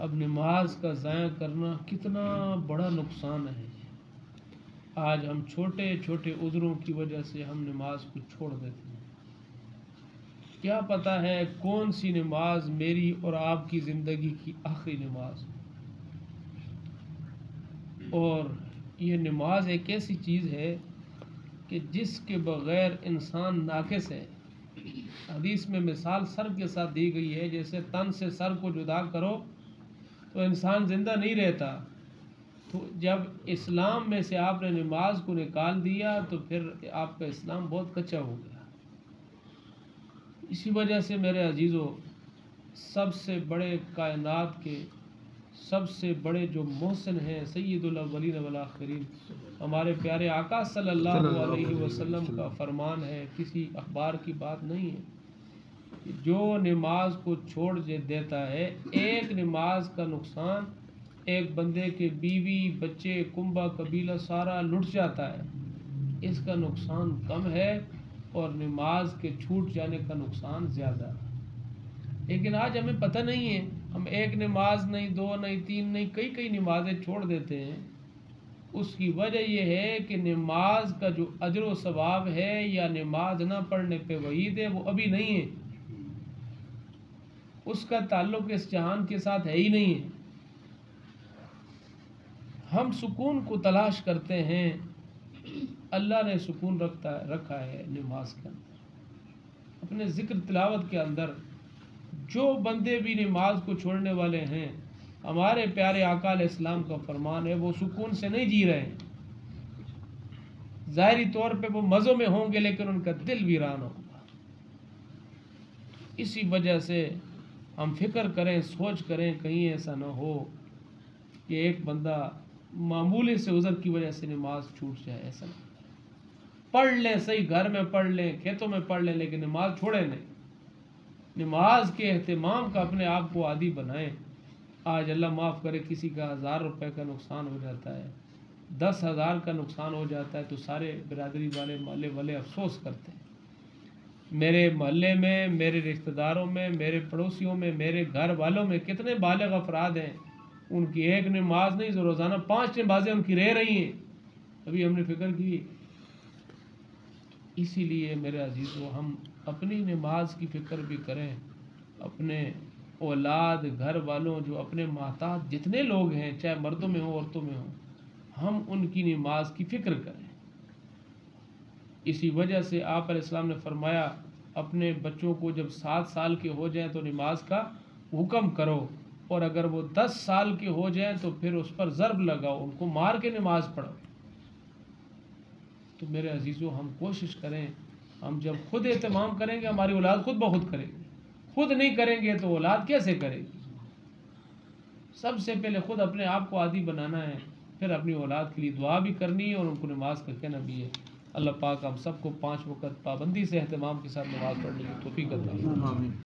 अब नमाज का ज़ाया करना कितना बड़ा नुकसान है। आज हम छोटे छोटे उज़रों की वजह से हम नमाज को छोड़ देते हैं। क्या पता है कौन सी नमाज मेरी और आपकी ज़िंदगी की आखिरी नमाज। और ये नमाज एक ऐसी चीज़ है कि जिसके बग़ैर इंसान नाक़िस है। हदीस में मिसाल सर के साथ दी गई है, जैसे तन से सर को जुदा करो तो इंसान ज़िंदा नहीं रहता। तो जब इस्लाम में से आपने नमाज को निकाल दिया तो फिर आपका इस्लाम बहुत कच्चा हो गया। इसी वजह से मेरे अजीज़ों, सबसे बड़े कायनात के सबसे बड़े जो मोहसिन हैं सय्यदुल अव्वलीन वल आखिरीन, हमारे प्यारे आका सल्लल्लाहु अलैहि वसल्लम का फरमान है, किसी अखबार की बात नहीं है, जो नमाज को छोड़ देता है, एक नमाज का नुकसान एक बंदे के बीवी बच्चे कुंबा कबीला सारा लुट जाता है। इसका नुकसान कम है और नमाज के छूट जाने का नुकसान ज़्यादा है। लेकिन आज हमें पता नहीं है, हम एक नमाज नहीं, दो नहीं, तीन नहीं, कई कई नमाजें छोड़ देते हैं। उसकी वजह यह है कि नमाज का जो अजर व सवाब है या नमाज ना पढ़ने पे वईद है, वो अभी नहीं है। उसका ताल्लुक़ इस जहान के साथ है ही नहीं है। हम सुकून को तलाश करते हैं, अल्लाह ने सुकून रखा है नमाज के अंदर। अपने ज़िक्र तिलावत के अंदर जो बंदे भी नमाज को छोड़ने वाले हैं, हमारे प्यारे आका अलैहिस्सलाम का फरमान है, वो सुकून से नहीं जी रहे हैं। ज़ाहिरी तौर पे वो मज़ों में होंगे लेकिन उनका दिल वीरान होगा। इसी वजह से हम फिक्र करें, सोच करें, कहीं ऐसा ना हो कि एक बंदा मामूली से उज़र की वजह से नमाज छूट जाए। ऐसा नहीं, पढ़ लें, सही घर में पढ़ लें, खेतों में पढ़ लें, लेकिन नमाज छोड़े नहीं। नमाज के एहतमाम का अपने आप को आदी बनाएं। आज अल्लाह माफ़ करे किसी का 1000 रुपये का नुकसान हो जाता है, 10,000 का नुकसान हो जाता है तो सारे बिरादरी वाले मोहल्ले वाले अफसोस करते हैं। मेरे मोहल्ले में, मेरे रिश्तेदारों में, मेरे पड़ोसियों में, मेरे घर वालों में कितने बालिग अफराद हैं, उनकी एक नमाज नहीं तो रोज़ाना 5 नमाजें उनकी रह रही हैं। अभी हमने फिक्र की। इसीलिए मेरे अजीज़ों, हम अपनी नमाज की फ़िक्र भी करें, अपने औलाद, घर वालों, जो अपने महताज जितने लोग हैं, चाहे मर्दों में हो औरतों में हो, हम उनकी नमाज की फ़िक्र करें। इसी वजह से आप अलैहिस्सलाम ने फरमाया, अपने बच्चों को जब 7 साल के हो जाएं तो नमाज का हुक्म करो, और अगर वो 10 साल के हो जाएं तो फिर उस पर ज़र्ब लगाओ, उनको मार के नमाज पढ़ो। तो मेरे अजीज़ों, हम कोशिश करें, हम जब खुद एहतमाम करेंगे हमारी औलाद खुद ब खुद करेगी। खुद नहीं करेंगे तो औलाद कैसे करेगी। सबसे पहले खुद अपने आप को आदी बनाना है, फिर अपनी औलाद के लिए दुआ भी करनी है और उनको नमाज का कहना भी है। अल्लाह पाक हम सबको 5 वक़्त पाबंदी से एहतमाम के साथ नमाज़ पढ़ने की तौफ़ीक़ अता फरमाए।